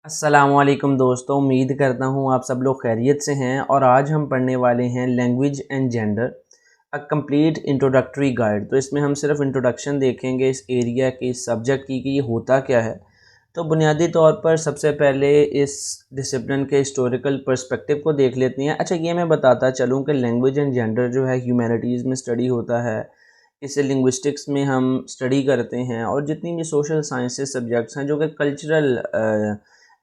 अस्सलामुअलैकुम दोस्तों, उम्मीद करता हूँ आप सब लोग खैरियत से हैं। और आज हम पढ़ने वाले हैं language and gender a complete introductory guide. तो इसमें हम सिर्फ इंट्रोडक्शन देखेंगे इस एरिया की, इस सब्जेक्ट की कि ये होता क्या है। तो बुनियादी तौर पर सबसे पहले इस डिसिप्लिन के हिस्टोरिकल पर्सपेक्टिव को देख लेते हैं। अच्छा, ये मैं बताता चलूँ कि लैंग्वेज एंड जेंडर जो है ह्यूमैनिटीज़ में स्टडी होता है, इसे लिंग्विस्टिक्स में हम स्टडी करते हैं, और जितनी भी सोशल साइंसेस सब्जेक्ट्स हैं जो कि कल्चरल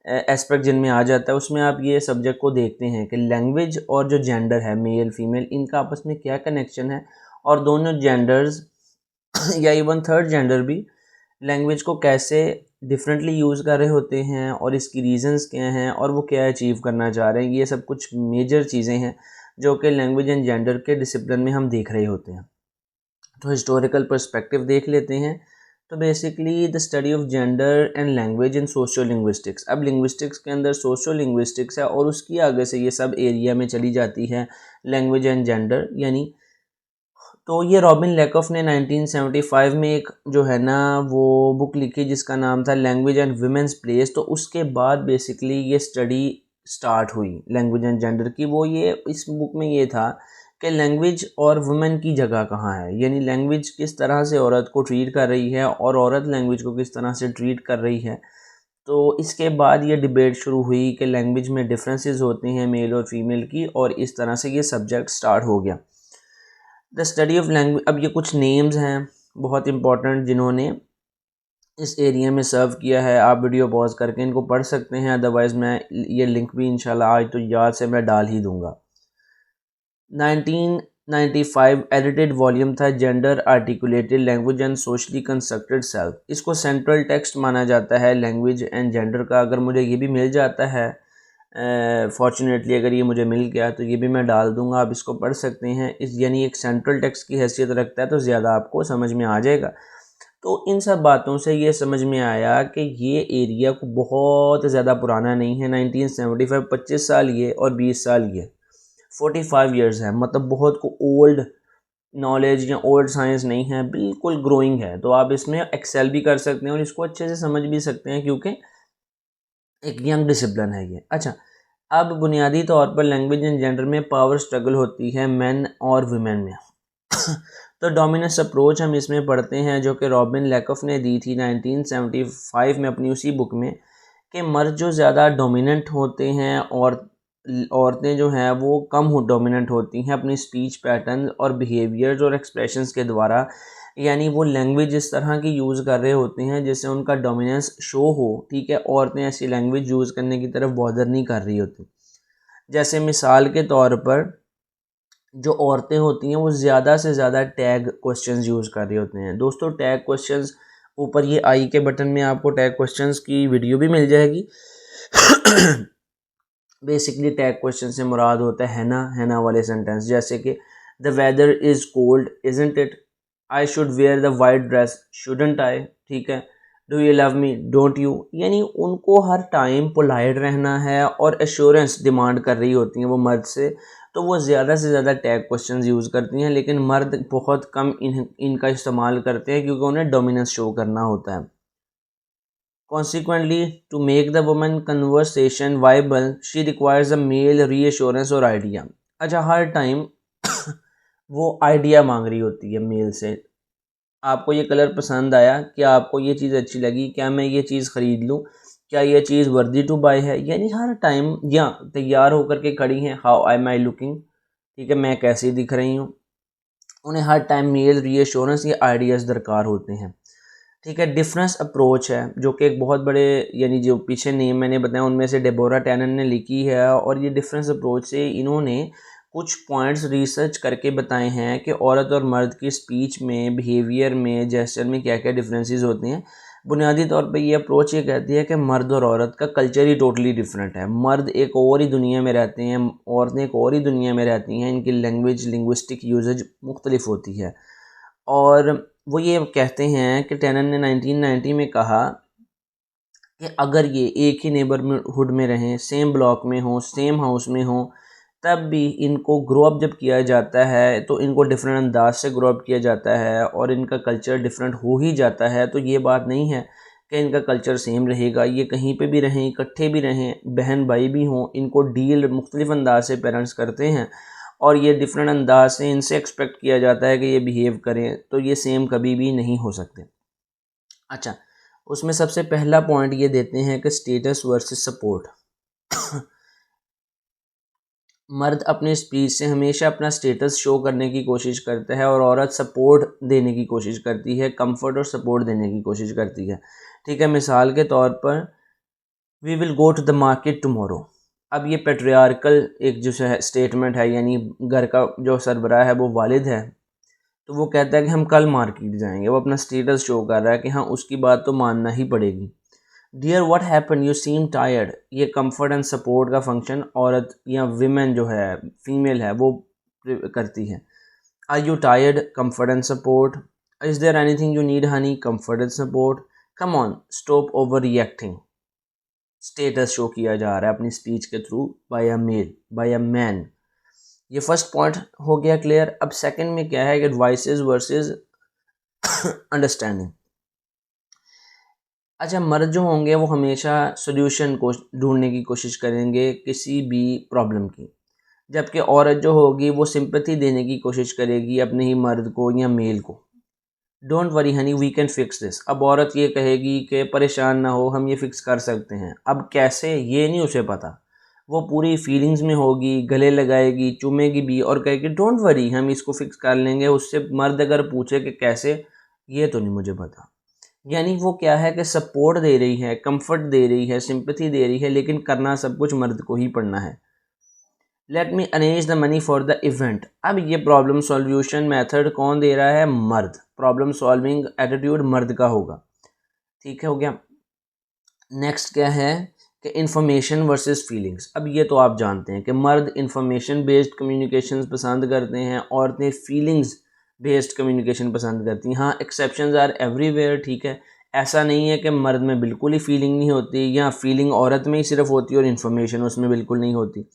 एस्पेक्ट जिनमें आ जाता है, उसमें आप ये सब्जेक्ट को देखते हैं कि लैंग्वेज और जो जेंडर है, मेल फीमेल, इनका आपस में क्या कनेक्शन है, और दोनों जेंडर्स या इवन थर्ड जेंडर भी लैंग्वेज को कैसे डिफरेंटली यूज़ कर रहे होते हैं, और इसकी रीजंस क्या हैं, और वो क्या अचीव करना चाह रहे हैं। ये सब कुछ मेजर चीज़ें हैं जो कि लैंग्वेज एंड जेंडर के डिसिप्लिन में हम देख रहे होते हैं। तो हिस्टोरिकल पर्सपेक्टिव देख लेते हैं। तो basically the study of gender and language in socio linguistics. अब लिंग्विस्टिक्स के अंदर सोशियो लिंग्विस्टिक्स है, और उसकी आगे से ये सब एरिया में चली जाती है लैंग्वेज एंड जेंडर यानी। तो ये रॉबिन लेकॉफ ने 1975 में एक जो है ना वो बुक लिखी जिसका नाम था लैंग्वेज एंड वुमेन्स प्लेस। तो उसके बाद बेसिकली ये स्टडी स्टार्ट हुई लैंग्वेज एंड जेंडर की। वो ये इस बुक में ये था कि लैंग्वेज और वुमेन की जगह कहाँ है, यानी लैंग्वेज किस तरह से औरत को ट्रीट कर रही है और औरत लैंग्वेज को किस तरह से ट्रीट कर रही है। तो इसके बाद ये डिबेट शुरू हुई कि लैंग्वेज में डिफरेंसेस होते हैं मेल और फीमेल की, और इस तरह से ये सब्जेक्ट स्टार्ट हो गया द स्टडी ऑफ लैंग्वेज। अब ये कुछ नेम्स हैं बहुत इंपॉर्टेंट जिन्होंने इस एरिया में सर्व किया है। आप वीडियो पॉज करके इनको पढ़ सकते हैं, अदरवाइज़ मैं ये लिंक भी इंशाल्लाह आज तो याद से मैं डाल ही दूंगा। 1995 एडिटेड वॉल्यूम था gender articulated language and socially constructed self. इसको सेंट्रल टेक्स्ट माना जाता है लैंग्वेज एंड जेंडर का। अगर मुझे ये भी मिल जाता है, फॉर्चुनेटली अगर ये मुझे मिल गया तो ये भी मैं डाल दूंगा, आप इसको पढ़ सकते हैं। इस यानी एक सेंट्रल टेक्स्ट की हैसियत रखता है, तो ज़्यादा आपको समझ में आ जाएगा। तो इन सब बातों से ये समझ में आया कि ये एरिया को बहुत ज़्यादा पुराना नहीं है। 1975 25 साल ये और 20 साल ये 45 ईयर्स है, मतलब बहुत को ओल्ड नॉलेज या ओल्ड साइंस नहीं है, बिल्कुल ग्रोइंग है। तो आप इसमें एक्सेल भी कर सकते हैं और इसको अच्छे से समझ भी सकते हैं क्योंकि एक यंग डिसिप्लिन है ये। अच्छा, अब बुनियादी तौर पर लैंग्वेज एंड जेंडर में पावर स्ट्रगल होती है मेन और वुमेन में। तो डोमिनेंस अप्रोच हम इसमें पढ़ते हैं जो कि रॉबिन लेकॉफ ने दी थी 1975 में अपनी उसी बुक में, कि मर्द जो ज़्यादा डोमिनेंट होते हैं और औरतें जो हैं वो कम डोमिनेंट होती हैं अपनी स्पीच पैटर्न और बिहेवियर्स और एक्सप्रेशंस के द्वारा। यानी वो लैंग्वेज इस तरह की यूज़ कर रहे होते हैं जिससे उनका डोमिनेंस शो हो। ठीक है, औरतें ऐसी लैंग्वेज यूज़ करने की तरफ बॉदर नहीं कर रही होती। जैसे मिसाल के तौर पर जो औरतें होती हैं वो ज़्यादा से ज़्यादा टैग क्वेश्चंस यूज़ कर रहे होते हैं। दोस्तों, टैग क्वेश्चंस ऊपर ये आई के बटन में आपको टैग क्वेश्चंस की वीडियो भी मिल जाएगी। बेसिकली टैग क्वेश्चन से मुराद होता है ना वाले सेंटेंस, जैसे कि the weather is cold isn't it, I should wear the white dress shouldn't I. ठीक है, do you love me don't you. यानी उनको हर टाइम पोलाइट रहना है और एश्योरेंस डिमांड कर रही होती हैं वो मर्द से। तो वो ज़्यादा से ज़्यादा टैग क्वेश्चन यूज़ करती हैं, लेकिन मर्द बहुत कम इनका इस्तेमाल करते हैं क्योंकि उन्हें डोमिनेंस शो करना होता है। Consequently, to make the woman conversation viable, she requires a male reassurance और आइडिया। अच्छा, हर टाइम वो आइडिया मांग रही होती है मेल से। आपको ये कलर पसंद आया, क्या आपको ये चीज़ अच्छी लगी, क्या मैं ये चीज़ ख़रीद लूँ, क्या ये चीज़ वर्दी टू बाय है। यानी हर टाइम या तैयार होकर के खड़ी हैं, हाउ आई माई लुकिंग, ठीक है, मैं कैसी दिख रही हूँ। उन्हें हर टाइम मेल रीअश्योरेंस या आइडियाज़ दरकार होते हैं। ठीक है, डिफरेंस अप्रोच है जो कि एक बहुत बड़े, यानी जो पीछे नेम मैंने बताया उनमें से डेबोरा टैनन ने लिखी है, और ये डिफरेंस अप्रोच से इन्होंने कुछ पॉइंट्स रिसर्च करके बताए हैं कि औरत और मर्द की स्पीच में, बिहेवियर में, जेस्चर में क्या क्या डिफरेंसेस होते हैं। बुनियादी तौर पे ये अप्रोच ये कहती है कि मर्द और औरत का कल्चर ही टोटली डिफरेंट है। मर्द एक और ही दुनिया में रहते हैं, औरतें एक और ही दुनिया में रहती हैं, इनकी लैंग्वेज लिंग्विस्टिक यूजेज मुख्तलिफ होती है। और वो ये कहते हैं कि टैनन ने 1990 में कहा कि अगर ये एक ही नेबरहुड में रहें, सेम ब्लॉक में हों, सेम हाउस में हों, तब भी इनको ग्रो अप जब किया जाता है तो इनको डिफरेंट अंदाज से ग्रो अप किया जाता है और इनका कल्चर डिफरेंट हो ही जाता है। तो ये बात नहीं है कि इनका कल्चर सेम रहेगा, ये कहीं पे भी रहें, इकट्ठे भी रहें, बहन भाई भी हों, इनको डील मुख्तलिफ अंदाज से पेरेंट्स करते हैं और ये डिफरेंट अंदाज से इनसे एक्सपेक्ट किया जाता है कि ये बिहेव करें, तो ये सेम कभी भी नहीं हो सकते। अच्छा, उसमें सबसे पहला पॉइंट ये देते हैं कि स्टेटस वर्सेस सपोर्ट। मर्द अपने स्पीच से हमेशा अपना स्टेटस शो करने की कोशिश करता है और औरत सपोर्ट देने की कोशिश करती है, कंफर्ट और सपोर्ट देने की कोशिश करती है। ठीक है, मिसाल के तौर पर we will go to the market tomorrow. अब ये पेट्रियार्कल एक जो है स्टेटमेंट है, यानी घर का जो सरबराह है वो वालिद है, तो वो कहता है कि हम कल मार्केट जाएंगे। वो अपना स्टेटस शो कर रहा है कि हाँ उसकी बात तो मानना ही पड़ेगी। Dear what happen, you seem tired, ये कंफर्ट एंड सपोर्ट का फंक्शन औरत या विमेन जो है, फीमेल है, वो करती है। Are you tired, comfort and support. Is there anything you need honey, comfort and support. Come on, stop overreacting. Status show किया जा रहा है अपनी स्पीच के through by a male, by a man. ये फर्स्ट पॉइंट हो गया clear. अब सेकंड में क्या है कि एडवाइसेस वर्सेस अंडरस्टैंडिंग। अच्छा, मर्द जो होंगे वो हमेशा सोल्यूशन को ढूंढने की कोशिश करेंगे किसी भी प्रॉब्लम की, जबकि औरत जो होगी वो सिंपैथी देने की कोशिश करेगी अपने ही मर्द को या मेल को। Don't worry honey, we can fix this. अब औरत ये कहेगी कि परेशान ना हो, हम ये फिक्स कर सकते हैं। अब कैसे, ये नहीं उसे पता। वो पूरी फीलिंग्स में होगी, गले लगाएगी, चूमेगी भी और कहेगी डोंट वरी, हम इसको फिक्स कर लेंगे। उससे मर्द अगर पूछे कि कैसे, ये तो नहीं मुझे पता। यानी वो क्या है कि सपोर्ट दे रही है, कंफर्ट दे रही है, सिंपैथी दे रही है, लेकिन करना सब कुछ मर्द को ही पड़ना है। Let me arrange the money for the event. अब ये प्रॉब्लम सॉल्यूशन मेथड कौन दे रहा है? मर्द। प्रॉब्लम सॉल्विंग एटीट्यूड मर्द का होगा। ठीक है, हो गया। नेक्स्ट क्या है कि इंफॉर्मेशन वर्सेस फीलिंग्स। अब ये तो आप जानते हैं कि मर्द इंफॉर्मेशन बेस्ड कम्युनिकेशन पसंद करते हैं, औरतें फीलिंग्स बेस्ड कम्युनिकेशन पसंद करती हैं। हाँ, एक्सेप्शंस आर एवरीवेयर। ठीक है, ऐसा नहीं है कि मर्द में बिल्कुल ही फीलिंग नहीं होती या फीलिंग औरत में ही सिर्फ होती है और इन्फॉर्मेशन उसमें बिल्कुल नहीं होती।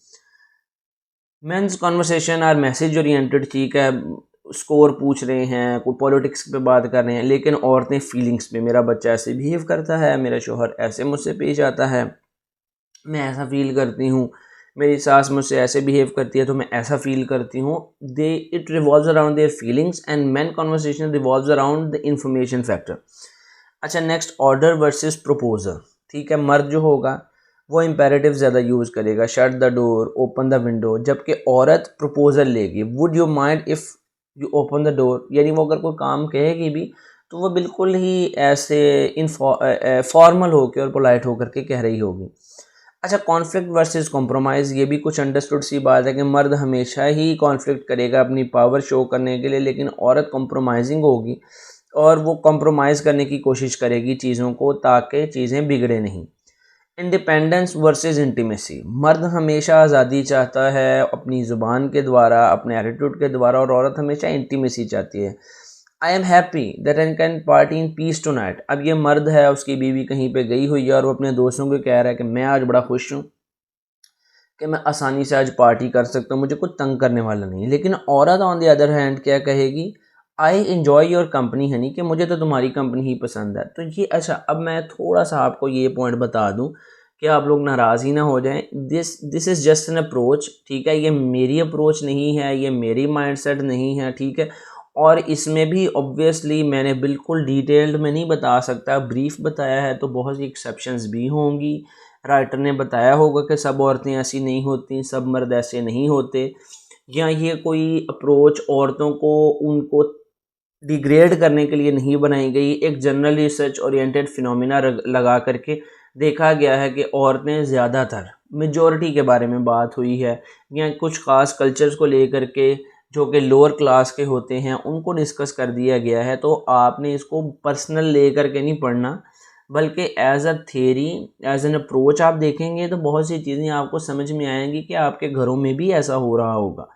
Men's conversation are message oriented. ठीक है, स्कोर पूछ रहे हैं, कोई पॉलिटिक्स पे बात कर रहे हैं, लेकिन औरतें फीलिंग्स पे, मेरा बच्चा ऐसे बिहेव करता है, मेरा शोहर ऐसे मुझसे पेश आता है, मैं ऐसा फील करती हूँ, मेरी सास मुझसे ऐसे बिहेव करती है तो मैं ऐसा फील करती हूँ। They it revolves around their feelings and main conversation revolves around the information factor. अच्छा, नेक्स्ट ऑर्डर वर्सेस प्रपोजल। ठीक है, मर्द जो होगा वो इम्पेरेटिव ज़्यादा यूज़ करेगा, shut the door, open the window, जबकि औरत प्रपोजल लेगी, would you mind if you open the door. यानी वो अगर कोई काम कहेगी भी तो वो बिल्कुल ही ऐसे फॉर्मल होकर और पोलाइट होकर के कह रही होगी। अच्छा, कॉन्फ्लिक्ट वर्सेस कॉम्प्रोमाइज़। ये भी कुछ अंडरस्टूड सी बात है कि मर्द हमेशा ही कॉन्फ्लिक्ट करेगा अपनी पावर शो करने के लिए, लेकिन औरत कॉम्प्रोमाइजिंग होगी और वो कॉम्प्रोमाइज़ करने की कोशिश करेगी चीज़ों को, ताकि चीज़ें बिगड़े नहीं। Independence versus intimacy. मर्द हमेशा आज़ादी चाहता है अपनी ज़ुबान के द्वारा, अपने एटीट्यूड के द्वारा, और औरत हमेशा इंटीमेसी चाहती है। I am happy that I can party in peace tonight. अब ये मर्द है, उसकी बीवी कहीं पे गई हुई है और वो अपने दोस्तों को कह रहा है कि मैं आज बड़ा खुश हूँ कि मैं आसानी से आज पार्टी कर सकता हूँ, मुझे कुछ तंग करने वाला नहीं। लेकिन औरत ऑन द अदर हैंड क्या कहेगी? I enjoy your company Honey, कि मुझे तो तुम्हारी कंपनी ही पसंद है। तो ये, अच्छा अब मैं थोड़ा सा आपको ये पॉइंट बता दूं कि आप लोग नाराज़ ही ना हो जाएं। This is just an approach. ठीक है, ये मेरी अप्रोच नहीं है, ये मेरी माइंडसेट नहीं है। ठीक है, और इसमें भी ऑब्वियसली मैंने बिल्कुल डिटेल्ड में नहीं बता सकता, ब्रीफ बताया है, तो बहुत सी एक्सेप्शंस भी होंगी। राइटर ने बताया होगा कि सब औरतें ऐसी नहीं होती, सब मर्द ऐसे नहीं होते, या ये कोई अप्रोच औरतों को उनको डिग्रेड करने के लिए नहीं बनाई गई। एक जनरल रिसर्च ओरिएंटेड फिनोमिना लगा करके देखा गया है कि औरतें ज़्यादातर, मेजॉरिटी के बारे में बात हुई है, या कुछ ख़ास कल्चर्स को लेकर के जो कि लोअर क्लास के होते हैं उनको डिस्कस कर दिया गया है। तो आपने इसको पर्सनल ले करके नहीं पढ़ना, बल्कि as a theory, as an approach आप देखेंगे तो बहुत सी चीज़ें आपको समझ में आएंगी कि आपके घरों में भी ऐसा हो रहा होगा।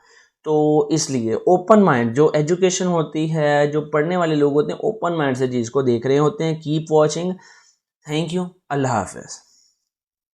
तो इसलिए ओपन माइंड, जो एजुकेशन होती है, जो पढ़ने वाले लोग होते हैं, ओपन माइंड से चीज़ को देख रहे होते हैं। Keep watching. Thank you. अल्लाह हाफ़िज़।